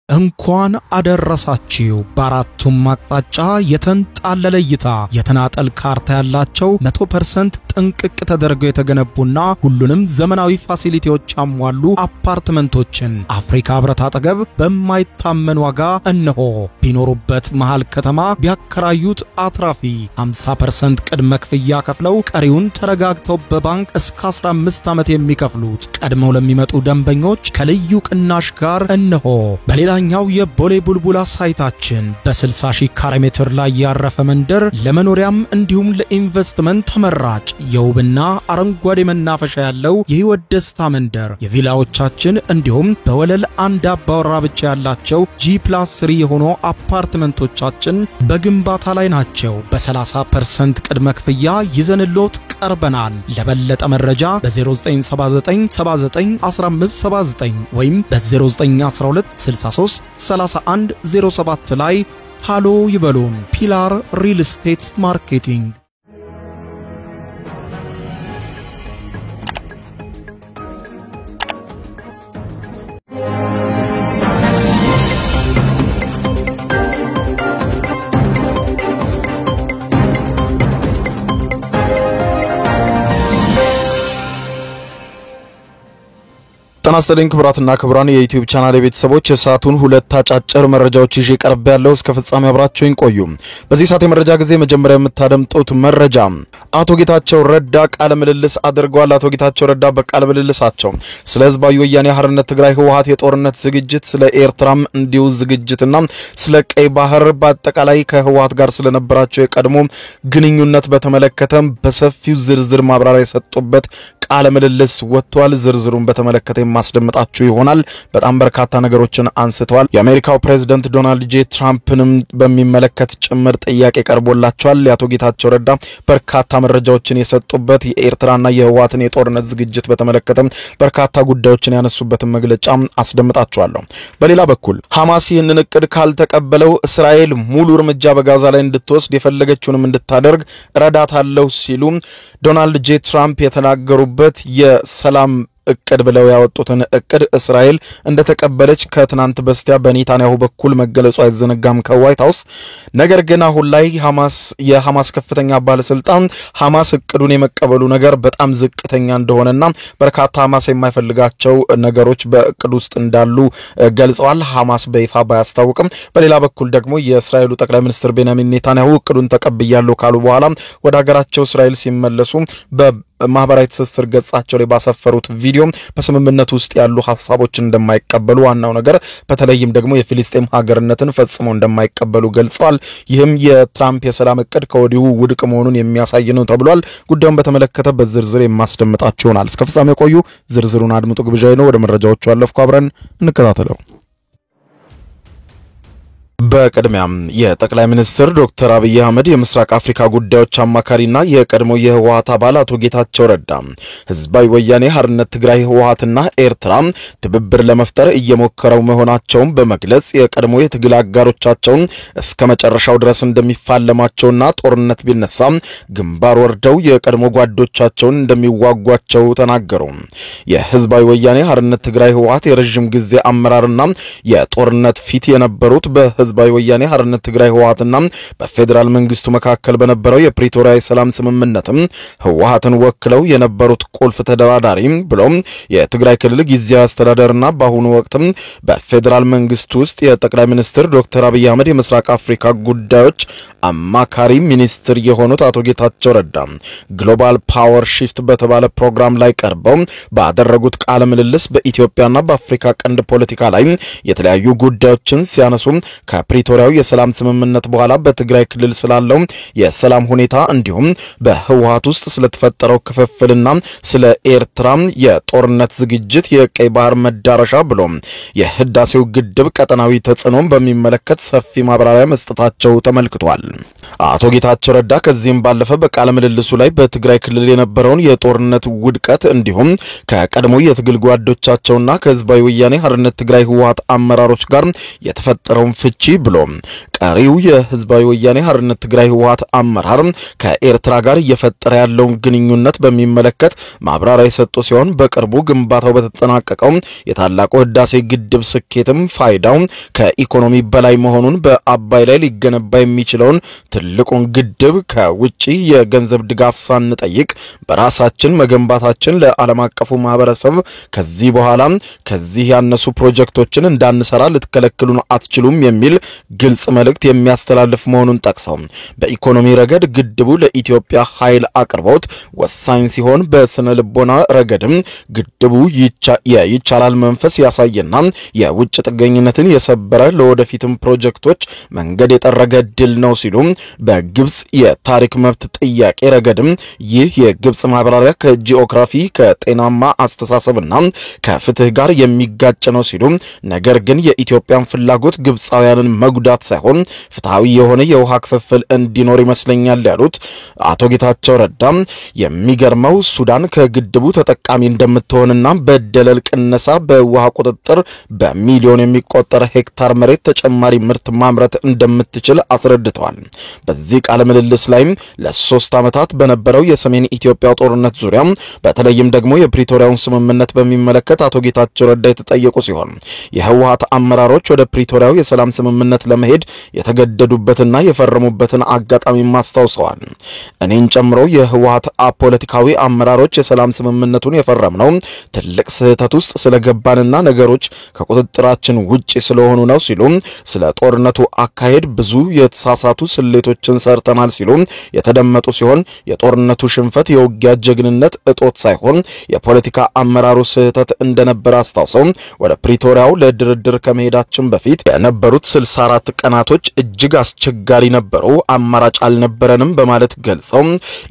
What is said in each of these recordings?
እንኳን አደረሳችሁ በአራቱም አቅጣጫ የተንጣለለ እይታ የተናጠል ካርታ ያላቸው 100% ጥንቅቅ ተደርገው የተገነቡና ሁሉንም ዘመናዊ ፋሲሊቲዎች ያሟሉ አፓርትመንቶችን አፍሪካ ህብረት አጠገብ በማይታመን ዋጋ እነሆ። ቢኖሩበት መሃል ከተማ ቢያከራዩት አትራፊ 50% ቅድመ ክፍያ ከፍለው ቀሪውን ተረጋግተው በባንክ እስከ 15 ዓመት የሚከፍሉት ቀድመው ለሚመጡ ደንበኞች ከልዩ ቅናሽ ጋር እነሆ። በሌላኛው የቦሌ ቡልቡላ ሳይታችን በ60,000 ካሬ ሜትር ላይ ያረፈ መንደር ለመኖሪያም እንዲሁም ለኢንቨስትመንት ተመራጭ የውብና አረንጓዴ መናፈሻ ያለው የህይወት ደስታ መንደር የቪላዎቻችን እንዲሁም በወለል አንድ አባወራ ብቻ ያላቸው G+3 የሆኑ አፓርትመንቶቻችን በግንባታ ላይ ናቸው። በ30% ቅድመ ክፍያ ይዘንሎት ቀርበናል። ለበለጠ መረጃ በ0979 79 1579 ወይም በ0912 63 31 07 ላይ ሃሎ ይበሉን። ፒላር ሪል ስቴት ማርኬቲንግ። ተናስተልን ክብራትና ክብራን የዩቲዩብ ቻናል ቤተሰቦች የሰዓቱን ሁለት አጫጭር መረጃዎች ይዤ ቀርብ ያለው እስከ ፍጻሜ አብራችሁኝ ቆዩ። በዚህ ሰዓት የመረጃ ጊዜ መጀመሪያ የምታደምጡት መረጃ አቶ ጌታቸው ረዳ ቃለ ምልልስ አድርገዋል። አቶ ጌታቸው ረዳ በቃለ ምልልሳቸው ስለ ህዝባዊ ወያኔ ሓርነት ትግራይ ህወሓት የጦርነት ዝግጅት፣ ስለ ኤርትራም እንዲሁ ዝግጅትና ስለ ቀይ ባህር በአጠቃላይ ከህወሓት ጋር ስለነበራቸው የቀድሞ ግንኙነት በተመለከተ በሰፊው ዝርዝር ማብራሪያ የሰጡበት ቃለ ምልልስ ወጥቷል። ዝርዝሩን በተመለከተ ማስደምጣችሁ ይሆናል። በጣም በርካታ ነገሮችን አንስተዋል። የአሜሪካው ፕሬዝዳንት ዶናልድ ጄ ትራምፕንም በሚመለከት ጭምር ጥያቄ ቀርቦላቸዋል። የአቶ ጌታቸው ረዳ በርካታ መረጃዎችን የሰጡበት የኤርትራና የህወሓትን የጦርነት ዝግጅት በተመለከተ በርካታ ጉዳዮችን ያነሱበት መግለጫ አስደምጣችኋለሁ። በሌላ በኩል ሐማስ ይህንን እቅድ ካልተቀበለው እስራኤል ሙሉ እርምጃ በጋዛ ላይ እንድትወስድ የፈለገችውንም እንድታደርግ ረዳታለሁ ሲሉ ዶናልድ ጄ ትራምፕ የተናገሩበት የሰላም እቅድ ብለው ያወጡትን እቅድ እስራኤል እንደተቀበለች ከትናንት በስቲያ በኔታንያሁ በኩል መገለጹ አይዘነጋም ከዋይት ሃውስ። ነገር ግን አሁን ላይ የሐማስ ከፍተኛ ባለስልጣን ሐማስ እቅዱን የመቀበሉ ነገር በጣም ዝቅተኛ እንደሆነና በርካታ ሐማስ የማይፈልጋቸው ነገሮች በእቅዱ ውስጥ እንዳሉ ገልጸዋል። ሐማስ በይፋ ባያስታውቅም በሌላ በኩል ደግሞ የእስራኤሉ ጠቅላይ ሚኒስትር ቤንያሚን ኔታንያሁ እቅዱን ተቀብያለሁ ካሉ በኋላ ወደ ሀገራቸው እስራኤል ሲመለሱ በማህበራዊ ትስስር ገጻቸው ላይ ባሰፈሩት ቪዲዮ በስምምነት ውስጥ ያሉ ሐሳቦችን እንደማይቀበሉ ዋናው ነገር በተለይም ደግሞ የፊሊስጤም ሀገርነትን ፈጽመው እንደማይቀበሉ ገልጸዋል። ይህም የትራምፕ የሰላም እቅድ ከወዲሁ ውድቅ መሆኑን የሚያሳይ ነው ተብሏል። ጉዳዩን በተመለከተ በዝርዝር የማስደምጣችሁ ይሆናል። እስከ ፍጻሜ ቆዩ። ዝርዝሩን አድምጡ ግብዣዬ ነው። ወደ መረጃዎቹ አለፍኩ። አብረን እንከታተለው። በቀድሚያም የጠቅላይ ሚኒስትር ዶክተር አብይ አህመድ የምስራቅ አፍሪካ ጉዳዮች አማካሪና የቀድሞ የህወሓት አባል አቶ ጌታቸው ረዳ ህዝባዊ ወያኔ ሓርነት ትግራይ ህወሓትና ኤርትራ ትብብር ለመፍጠር እየሞከረው መሆናቸውን በመግለጽ የቀድሞ የትግል አጋሮቻቸውን እስከ መጨረሻው ድረስ እንደሚፋለማቸውና ጦርነት ቢነሳ ግንባር ወርደው የቀድሞ ጓዶቻቸውን እንደሚዋጓቸው ተናገሩ። የህዝባዊ ወያኔ ሓርነት ትግራይ ህወሓት የረጅም ጊዜ አመራርና የጦርነት ፊት የነበሩት ህዝባዊ ወያኔ ሓርነት ትግራይ ህወሓትና በፌደራል መንግስቱ መካከል በነበረው የፕሪቶሪያ የሰላም ስምምነትም ህወሓትን ወክለው የነበሩት ቁልፍ ተደራዳሪ ብሎም የትግራይ ክልል ጊዜያዊ አስተዳደርና በአሁኑ ወቅትም በፌደራል መንግስቱ ውስጥ የጠቅላይ ሚኒስትር ዶክተር አብይ አህመድ የምስራቅ አፍሪካ ጉዳዮች አማካሪ ሚኒስትር የሆኑት አቶ ጌታቸው ረዳ ግሎባል ፓወር ሺፍት በተባለ ፕሮግራም ላይ ቀርበው ባደረጉት ቃለ ምልልስ በኢትዮጵያና በአፍሪካ ቀንድ ፖለቲካ ላይ የተለያዩ ጉዳዮችን ሲያነሱ ከፕሪቶሪያው የሰላም ስምምነት በኋላ በትግራይ ክልል ስላለው የሰላም ሁኔታ እንዲሁም በህወሓት ውስጥ ስለተፈጠረው ክፍፍልና ስለ ኤርትራ የጦርነት ዝግጅት፣ የቀይ ባህር መዳረሻ ብሎ የህዳሴው ግድብ ቀጠናዊ ተጽዕኖን በሚመለከት ሰፊ ማብራሪያ መስጠታቸው ተመልክቷል። አቶ ጌታቸው ረዳ ከዚህም ባለፈ በቃለ ምልልሱ ላይ በትግራይ ክልል የነበረውን የጦርነት ውድቀት እንዲሁም ከቀድሞ የትግል ጓዶቻቸውና ከህዝባዊ ወያኔ ሓርነት ትግራይ ህወሓት አመራሮች ጋር የተፈጠረውን ፍቺ ብሎ ቀሪው የህዝባዊ ወያኔ ሓርነት ትግራይ ህወሓት አመራር ከኤርትራ ጋር እየፈጠረ ያለውን ግንኙነት በሚመለከት ማብራሪያ የሰጡ ሲሆን በቅርቡ ግንባታው በተጠናቀቀው የታላቁ ህዳሴ ግድብ ስኬትም ፋይዳው ከኢኮኖሚ በላይ መሆኑን በአባይ ላይ ሊገነባ የሚችለውን ትልቁን ግድብ ከውጪ የገንዘብ ድጋፍ ሳንጠይቅ በራሳችን መገንባታችን ለዓለም አቀፉ ማህበረሰብ ከዚህ በኋላ ከዚህ ያነሱ ፕሮጀክቶችን እንዳንሰራ ልትከለክሉን አትችሉም የሚል ግልጽ መልእክት የሚያስተላልፍ መሆኑን ጠቅሰው በኢኮኖሚ ረገድ ግድቡ ለኢትዮጵያ ኃይል አቅርቦት ወሳኝ ሲሆን በስነ ልቦና ረገድም ግድቡ ይቻላል መንፈስ ያሳየና የውጭ ጥገኝነትን የሰበረ ለወደፊትም ፕሮጀክቶች መንገድ የጠረገ ድል ነው ሲሉ በግብጽ የታሪክ መብት ጥያቄ ረገድም ይህ የግብጽ ማብራሪያ ከጂኦግራፊ ከጤናማ አስተሳሰብና ከፍትህ ጋር የሚጋጭ ነው ሲሉ ነገር ግን የኢትዮጵያን ፍላጎት ግብጻውያንን መጉዳት ሳይሆን ፍትሃዊ የሆነ የውሃ ክፍፍል እንዲኖር ይመስለኛል ያሉት አቶ ጌታቸው ረዳ የሚገርመው ሱዳን ከግድቡ ተጠቃሚ እንደምትሆንና በደለል ቅነሳ በውሃ ቁጥጥር በሚሊዮን የሚቆጠር ሄክታር መሬት ተጨማሪ ምርት ማምረት እንደምትችል አስረድተዋል። በዚህ ቃለ ምልልስ ላይ ለ3 ዓመታት በነበረው የሰሜን ኢትዮጵያ ጦርነት ዙሪያ በተለይም ደግሞ የፕሪቶሪያውን ስምምነት በሚመለከት አቶ ጌታቸው ረዳ የተጠየቁ ሲሆን የህወሓት አመራሮች ወደ ፕሪቶሪያው የሰላም ስምምነት ለመሄድ የተገደዱበትና የፈረሙበትን አጋጣሚ ማስታውሰዋል። እኔን ጨምሮ የህወሓት ፖለቲካዊ አመራሮች የሰላም ስምምነቱን የፈረምነው ትልቅ ስህተት ውስጥ ስለገባንና ነገሮች ከቁጥጥራችን ውጪ ስለሆኑ ነው ሲሉ ስለ ጦርነቱ አካሄድ ብዙ የተሳሳቱ ስሌቶችን ሰርተናል ሲሉ የተደመጡ ሲሆን የጦርነቱ ሽንፈት የውጊያ ጀግንነት እጦት ሳይሆን የፖለቲካ አመራሩ ስህተት እንደነበር አስታውሰው ወደ ፕሪቶሪያው ለድርድር ከመሄዳችን በፊት የነበሩት 64 ቀናቶች እጅግ አስቸጋሪ ነበሩ፣ አማራጭ አልነበረንም በማለት ገልጸው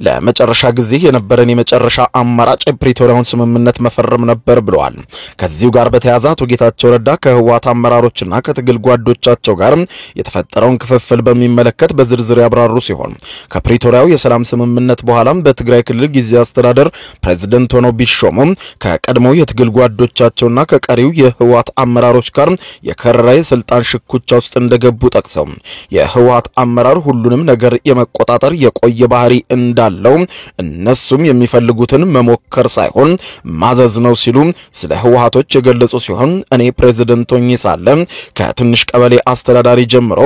ለመጨረሻ ጊዜ የነበረን የመጨረሻ አማራጭ የፕሪቶሪያውን ስምምነት መፈረም ነበር ብለዋል። ከዚሁ ጋር በተያያዘ አቶ ጌታቸው ረዳ ከህወሓት አመራሮችና ከትግል ጓዶቻቸው ጋር የተፈጠረውን ክፍፍል በሚመለከት በዝርዝር ያብራሩ ሲሆን ከፕሪቶሪያው የሰላም ስምምነት በኋላም በትግራይ ክልል ጊዜያዊ አስተዳደር ፕሬዝዳንት ሆነው ቢሾሙም ከቀድሞ የትግል ጓዶቻቸውና ከቀሪው የህወሓት አመራሮች ጋር የከረረ የስልጣን ሽኩቻ ውስጥ እንደገቡ ጠቅሰው የህወሓት አመራር ሁሉንም ነገር የመቆጣጠር የቆየ ባህሪ እንዳለው እነሱም የሚፈልጉትን መሞከር ሳይሆን ማዘዝ ነው ሲሉ ስለ ህወሓቶች የገለጹ ሲሆን እኔ ፕሬዝዳንት ሆኜ ሳለ ከትንሽ ቀበሌ አስተዳዳሪ ጀምሮ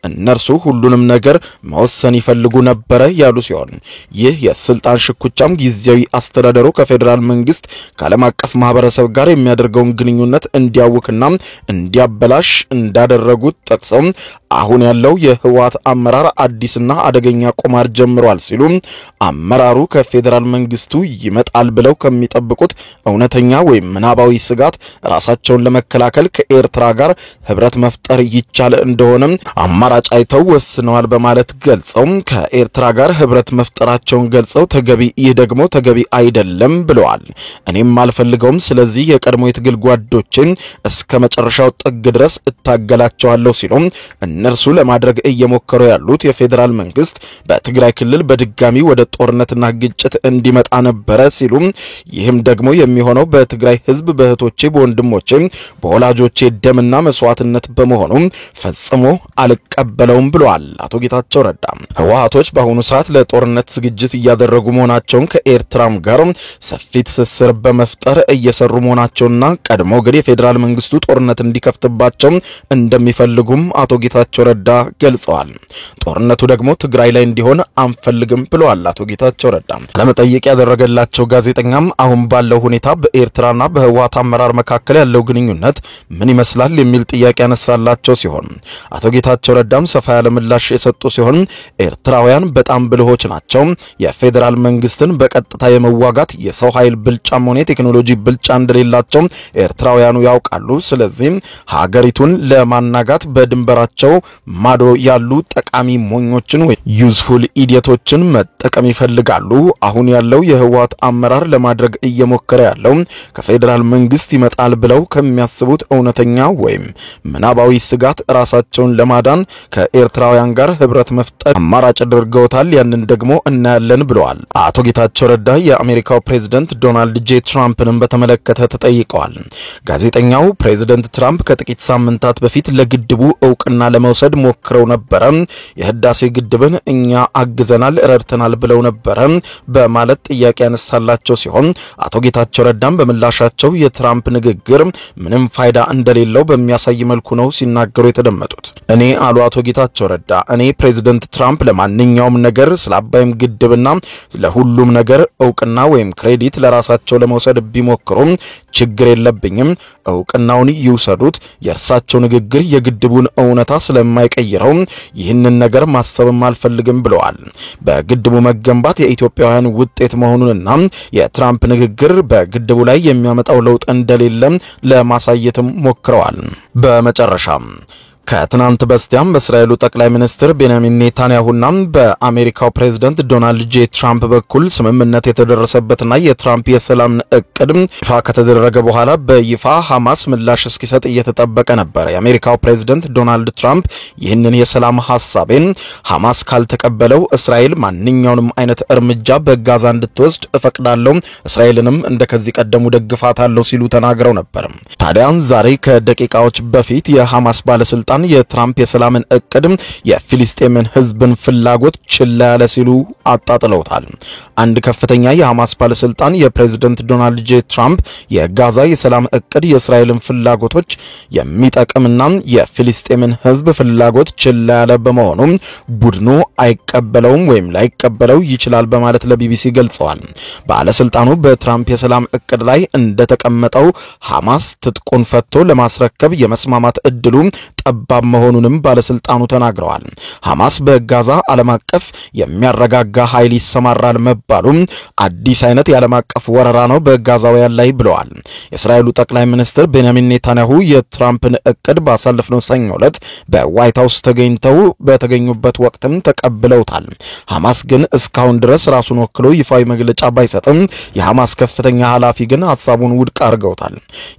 እነርሱ ሁሉንም ነገር መወሰን ይፈልጉ ነበር ያሉ ሲሆን ይህ የስልጣን ሽኩቻም ጊዜያዊ አስተዳደሩ ከፌደራል መንግስት ከዓለም አቀፍ ማህበረሰብ ጋር የሚያደርገውን ግንኙነት እንዲያውክና እንዲያበላሽ እንዳደረጉት ጠቅሰው አሁን ያለው የህወሓት አመራር አዲስና አደገኛ ቁማር ጀምሯል ሲሉ አመራሩ ከፌደራል መንግስቱ ይመጣል ብለው ከሚጠብቁት እውነተኛ ወይም ምናባዊ ስጋት ራሳቸውን ለመከላከል ከኤርትራ ጋር ህብረት መፍጠር ይቻል እንደሆነ አማራጭ አይተው ወስነዋል በማለት ገልጸው ከኤርትራ ጋር ህብረት መፍጠራቸውን ገልጸው ይህ ደግሞ ተገቢ አይደለም ብለዋል። እኔም አልፈልገውም። ስለዚህ የቀድሞ የትግል ጓዶችን እስከ መጨረሻው ጥግ ድረስ እታገላቸዋለሁ ሲሉ እነርሱ ለማድረግ እየሞከሩ ያሉት የፌደራል መንግስት በትግራይ ክልል በድጋሚ ወደ ጦርነትና ግጭት እንዲመጣ ነበር ሲሉ ይህም ደግሞ የሚሆነው በትግራይ ህዝብ በእህቶቼ በወንድሞቼ በወላጆቼ ደምና መስዋዕትነት በመሆኑ ፈጽሞ አልቀበለውም ብለዋል አቶ ጌታቸው ረዳ። ህወሓቶች በአሁኑ ሰዓት ለጦርነት ዝግጅት እያደረጉ መሆናቸውን ከኤርትራም ጋር ሰፊ ትስስር በመፍጠር እየሰሩ መሆናቸውና ቀድሞ ግን የፌደራል መንግስቱ ጦርነት እንዲከፍትባቸው እንደሚፈልጉም አቶ ጌታቸው ረዳ ገልጸዋል። ጦርነቱ ደግሞ ትግራይ ላይ እንዲሆን አንፈልግም ብለዋል አቶ ጌታቸው ረዳ። ለመጠየቅ ያደረገላቸው ጋዜጠኛም አሁን ባለው ሁኔታ በኤርትራና በህወሓት አመራር መካከል ያለው ግንኙነት ምን ይመስላል የሚል ጥያቄ ያነሳላቸው ሲሆን አቶ ጌታቸው ረዳም ሰፋ ያለ ምላሽ የሰጡ ሲሆን ኤርትራውያን በጣም ብልሆች ናቸው። የፌደራል መንግስትን በቀጥታ የመዋጋት የሰው ኃይል ብልጫም ሆነ ቴክኖሎጂ ብልጫ እንደሌላቸው ኤርትራውያኑ ያውቃሉ። ስለዚህ ሀገሪቱን ለማናጋት በድንበራቸው ማዶ ያሉ ጠቃሚ ሞኞችን ወይ ዩዝፉል ኢዲየቶችን መጠቀም ይፈልጋሉ። አሁን ያለው የህወሓት አመራር ለማድረግ እየሞከረ ያለው ከፌደራል መንግስት ይመጣል ብለው ከሚያስቡት እውነተኛ ወይም ምናባዊ ስጋት ራሳቸውን ለማዳን ከኤርትራውያን ጋር ህብረት መፍጠር አማራጭ አድርገውታል። ያንን ደግሞ እናያለን ብለዋል አቶ ጌታቸው ረዳ። የአሜሪካው ፕሬዝዳንት ዶናልድ ጄ ትራምፕንም በተመለከተ ተጠይቀዋል። ጋዜጠኛው ፕሬዝዳንት ትራምፕ ከጥቂት ሳምንታት በፊት ለግድቡ እውቅና ለመውሰድ ሞክረው ነበር። የህዳሴ ግድብን እኛ አግዘናል ረድተናል ብለው ነበር በማለት ጥያቄ ያነሳላቸው ሲሆን አቶ ጌታቸው ረዳም በምላሻቸው የትራምፕ ንግግር ምንም ፋይዳ እንደሌለው በሚያሳይ መልኩ ነው ሲናገሩ የተደመጡት። እኔ አሉ አቶ ጌታቸው ረዳ እኔ ፕሬዝዳንት ትራምፕ ለማንኛውም ነገር ስለ አባይም ግድብና ለሁሉም ነገር እውቅና ወይም ክሬዲት ለራሳቸው ለመውሰድ ቢሞክሩም ችግር የለብኝም፣ እውቅናውን ይውሰዱት። የእርሳቸው ንግግር የግድቡን እውነታ ስለማይቀይረው ይህንን ነገር ማሰብም አልፈልግም ብለዋል። በግድቡ መገንባት የኢትዮጵያውያን ውጤት መሆኑንና የትራምፕ ንግግር በግድቡ ላይ የሚያመጣው ለውጥ እንደሌለ ለማሳየትም ሞክረዋል። በመጨረሻም ከትናንት በስቲያም በእስራኤሉ ጠቅላይ ሚኒስትር ቤንያሚን ኔታንያሁና በአሜሪካው ፕሬዝዳንት ዶናልድ ጄ ትራምፕ በኩል ስምምነት የተደረሰበትና የትራምፕ የሰላም እቅድ ይፋ ከተደረገ በኋላ በይፋ ሐማስ ምላሽ እስኪሰጥ እየተጠበቀ ነበር። የአሜሪካው ፕሬዝዳንት ዶናልድ ትራምፕ ይህንን የሰላም ሐሳቤን ሐማስ ካልተቀበለው እስራኤል ማንኛውንም አይነት እርምጃ በጋዛ እንድትወስድ እፈቅዳለሁ፣ እስራኤልንም እንደከዚህ ቀደሙ ደግፋታለሁ ሲሉ ተናግረው ነበር። ታዲያ ዛሬ ከደቂቃዎች በፊት የሐማስ ባለስልጣን የትራምፕ የሰላምን እቅድ የፊሊስጤምን ህዝብን ፍላጎት ችላ ያለ ሲሉ አጣጥለውታል። አንድ ከፍተኛ የሐማስ ባለስልጣን የፕሬዝዳንት ዶናልድ ጄ ትራምፕ የጋዛ የሰላም እቅድ የእስራኤልን ፍላጎቶች የሚጠቅምና የፊሊስጤምን ህዝብ ፍላጎት ችላ ያለ በመሆኑ ቡድኑ አይቀበለውም ወይም ላይቀበለው ይችላል በማለት ለቢቢሲ ገልጸዋል። ባለስልጣኑ በትራምፕ የሰላም እቅድ ላይ እንደተቀመጠው ሐማስ ትጥቁን ፈቶ ለማስረከብ የመስማማት እድሉ ጠባብ መሆኑንም ባለስልጣኑ ተናግረዋል። ሐማስ በጋዛ ዓለም አቀፍ የሚያረጋጋ ኃይል ይሰማራል መባሉ አዲስ አይነት የዓለም አቀፍ ወረራ ነው በጋዛውያን ላይ ብለዋል። የእስራኤሉ ጠቅላይ ሚኒስትር ቤንያሚን ኔታንያሁ የትራምፕን እቅድ ባሳለፍነው ሰኞ ዕለት በዋይት ሃውስ በተገኙበት ወቅትም ተቀብለውታል። ሐማስ ግን እስካሁን ድረስ ራሱን ወክሎ ይፋዊ መግለጫ ባይሰጥም የሐማስ ከፍተኛ ኃላፊ ግን ሐሳቡን ውድቅ አድርገውታል።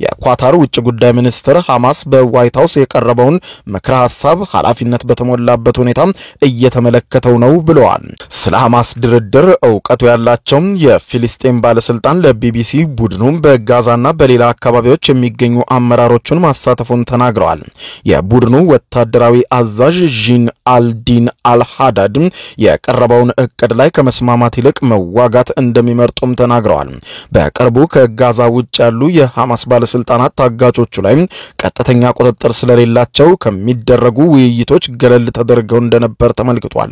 የኳታር ውጭ ጉዳይ ሚኒስትር ሐማስ በዋይት ሃውስ የቀረበውን ምክረ ሐሳብ ኃላፊነት በተሞላበት ሁኔታ እየተመለከተው ነው ብለዋል። ስለ ሐማስ ድርድር ዕውቀቱ ያላቸው የፊሊስጤም ባለስልጣን ለቢቢሲ ቡድኑ በጋዛና በሌላ አካባቢዎች የሚገኙ አመራሮችን ማሳተፉን ተናግረዋል። የቡድኑ ወታደራዊ አዛዥ ጂን አልዲን አልሃዳድ የቀረበውን እቅድ ላይ ከመስማማት ይልቅ መዋጋት እንደሚመርጡም ተናግረዋል። በቅርቡ ከጋዛ ውጭ ያሉ የሐማስ ባለስልጣናት ታጋቾቹ ላይ ቀጥተኛ ቁጥጥር ስለሌላቸው ከሚደረጉ ውይይቶች ገለል ተደርገው እንደነበር ተመልክቷል።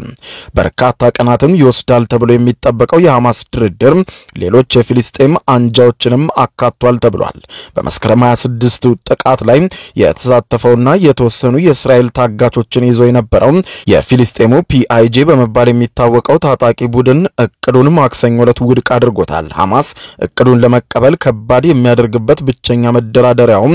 በርካታ ቀናትም ይወስዳል ተብሎ የሚጠበቀው የሐማስ ድርድር ሌሎች የፊሊስጤም አንጃዎችንም አካቷል ተብሏል። በመስከረም 26 ጥቃት ላይ የተሳተፈውና የተወሰኑ የእስራኤል ታጋቾችን ይዞ የነበረው የፊሊስጤሙ ፒአይጄ በመባል የሚታወቀው ታጣቂ ቡድን እቅዱን ማክሰኞ ዕለት ውድቅ አድርጎታል። ሐማስ እቅዱን ለመቀበል ከባድ የሚያደርግበት ብቸኛ መደራደሪያው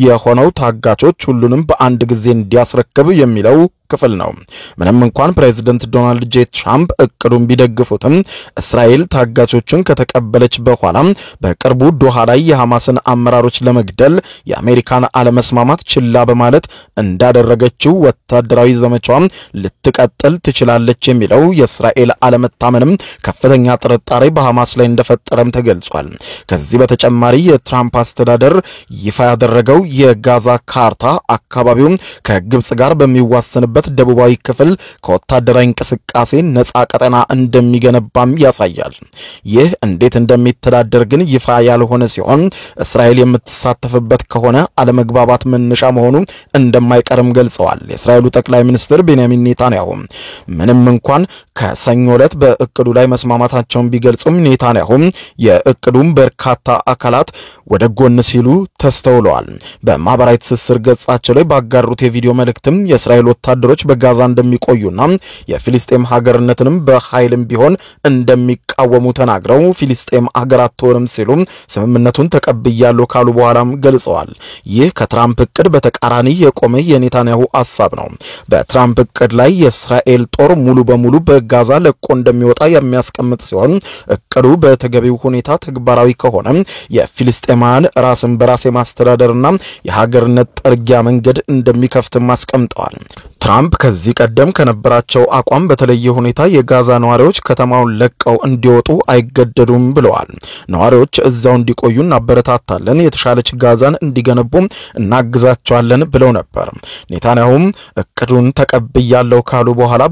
የሆነው ታጋቾች ሁሉንም በአንድ ጊዜ እንዲያስረክብ የሚለው ክፍል ነው። ምንም እንኳን ፕሬዝዳንት ዶናልድ ጄ ትራምፕ እቅዱን ቢደግፉትም እስራኤል ታጋቾቹን ከተቀበለች በኋላ በቅርቡ ዶሃ ላይ የሐማስን አመራሮች ለመግደል የአሜሪካን አለመስማማት ችላ በማለት እንዳደረገችው ወታደራዊ ዘመቻዋን ልትቀጥል ትችላለች የሚለው የእስራኤል አለመታመንም ከፍተኛ ጥርጣሬ በሐማስ ላይ እንደፈጠረም ተገልጿል። ከዚህ በተጨማሪ የትራምፕ አስተዳደር ይፋ ያደረገው የጋዛ ካርታ አካባቢውን ከግብጽ ጋር በሚዋሰንበት ደቡባዊ ክፍል ከወታደራዊ እንቅስቃሴ ነፃ ቀጠና እንደሚገነባም ያሳያል። ይህ እንዴት እንደሚተዳደር ግን ይፋ ያልሆነ ሲሆን እስራኤል የምትሳተፍበት ከሆነ አለመግባባት መነሻ መሆኑ እንደማይቀርም ገልጸዋል። የእስራኤሉ ጠቅላይ ሚኒስትር ቤንያሚን ኔታንያሁ ምንም እንኳን ከሰኞ ዕለት በእቅዱ ላይ መስማማታቸውን ቢገልጹም ኔታንያሁ የእቅዱን በርካታ አካላት ወደ ጎን ሲሉ ተስተውለዋል። በማህበራዊ ትስስር ገጻቸው ላይ ባጋሩት የቪዲዮ መልእክትም የእስራኤል ወታደሮች በጋዛ እንደሚቆዩና የፊሊስጤም ሀገርነትንም በኃይልም ቢሆን እንደሚቃወሙ ተናግረው ፊሊስጤም ሀገር አትሆንም ሲሉ ስምምነቱን ተቀብያለሁ ካሉ በኋላም ገልጸዋል። ይህ ከትራምፕ እቅድ በተቃራኒ የቆመ የኔታንያሁ ሐሳብ ነው። በትራምፕ እቅድ ላይ የእስራኤል ጦር ሙሉ በሙሉ በጋዛ ለቆ እንደሚወጣ የሚያስቀምጥ ሲሆን እቅዱ በተገቢው ሁኔታ ተግባራዊ ከሆነ የፊሊስጤማውያን ራስን በራስ የማስተዳደርና የሀገርነት ጥርጊያ መንገድ እንደሚከፍትም አስቀምጠዋል። ትራምፕ ከዚህ ቀደም ከነበራቸው አቋም በተለየ ሁኔታ የጋዛ ነዋሪዎች ከተማውን ለቀው እንዲወጡ አይገደዱም ብለዋል። ነዋሪዎች እዛው እንዲቆዩ እናበረታታለን፣ የተሻለች ጋዛን እንዲገነቡ እናግዛቸዋለን ብለው ነበር። ኔታንያሁም እቅዱን ተቀብያለሁ ካሉ በኋላ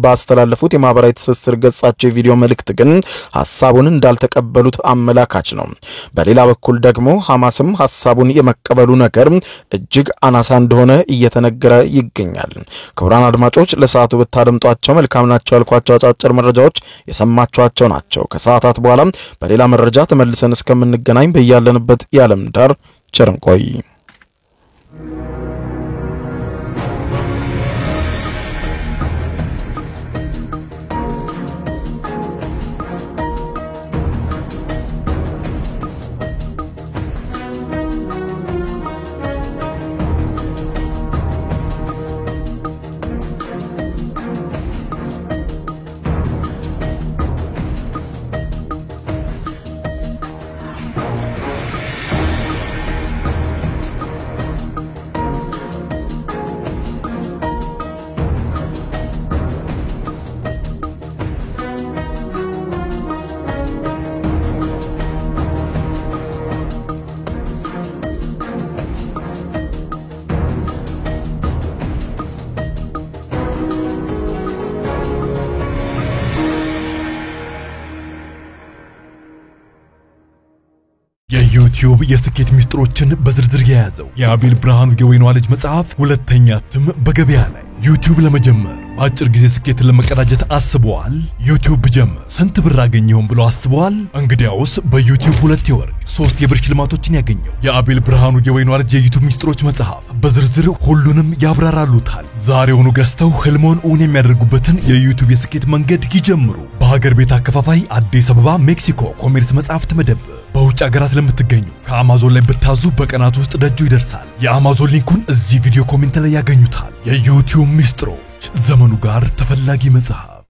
ባስተላለፉት የማህበራዊ ትስስር ገጻቸው የቪዲዮ መልእክት ግን ሐሳቡን እንዳልተቀበሉት አመላካች ነው። በሌላ በኩል ደግሞ ሐማስም ሐሳቡን የመቀበሉ ነገር እጅግ አናሳ እንደሆነ እየተነገረ ይገኛል። ክቡራን አድማጮች ለሰዓቱ ብታደምጧቸው መልካም ናቸው ያልኳቸው አጫጭር መረጃዎች የሰማችኋቸው ናቸው። ከሰዓታት በኋላ በሌላ መረጃ ተመልሰን እስከምንገናኝ በያለንበት የዓለም ዳር ቸር እንቆይ። የዩቲዩብ የስኬት ሚስጥሮችን በዝርዝር የያዘው የአቤል ብርሃኑ የወይኗ ልጅ መጽሐፍ ሁለተኛ እትም በገበያ ላይ። ዩቲዩብ ለመጀመር በአጭር ጊዜ ስኬትን ለመቀዳጀት አስበዋል? ዩቲዩብ ብጀምር ስንት ብር አገኘሁም ብሎ አስበዋል? እንግዲያውስ በዩቲዩብ 2 የወርቅ 3 የብር ሽልማቶችን ያገኘው የአቤል ብርሃኑ የወይኗ ልጅ የዩቲዩብ ሚስጥሮች መጽሐፍ በዝርዝር ሁሉንም ያብራራሉታል። ዛሬውኑ ገዝተው ህልሞን እውን የሚያደርጉበትን የዩቲዩብ የስኬት መንገድ ይጀምሩ። በሀገር ቤት አከፋፋይ አዲስ አበባ ሜክሲኮ ኮሜርስ መጽሐፍት መደብር። በውጭ ሀገራት ለምትገኙ ከአማዞን ላይ ብታዙ በቀናት ውስጥ ደጁ ይደርሳል። የአማዞን ሊንኩን እዚህ ቪዲዮ ኮሜንት ላይ ያገኙታል። የዩቲዩብ ሚስጥሮች፣ ዘመኑ ጋር ተፈላጊ መጽሐፍ።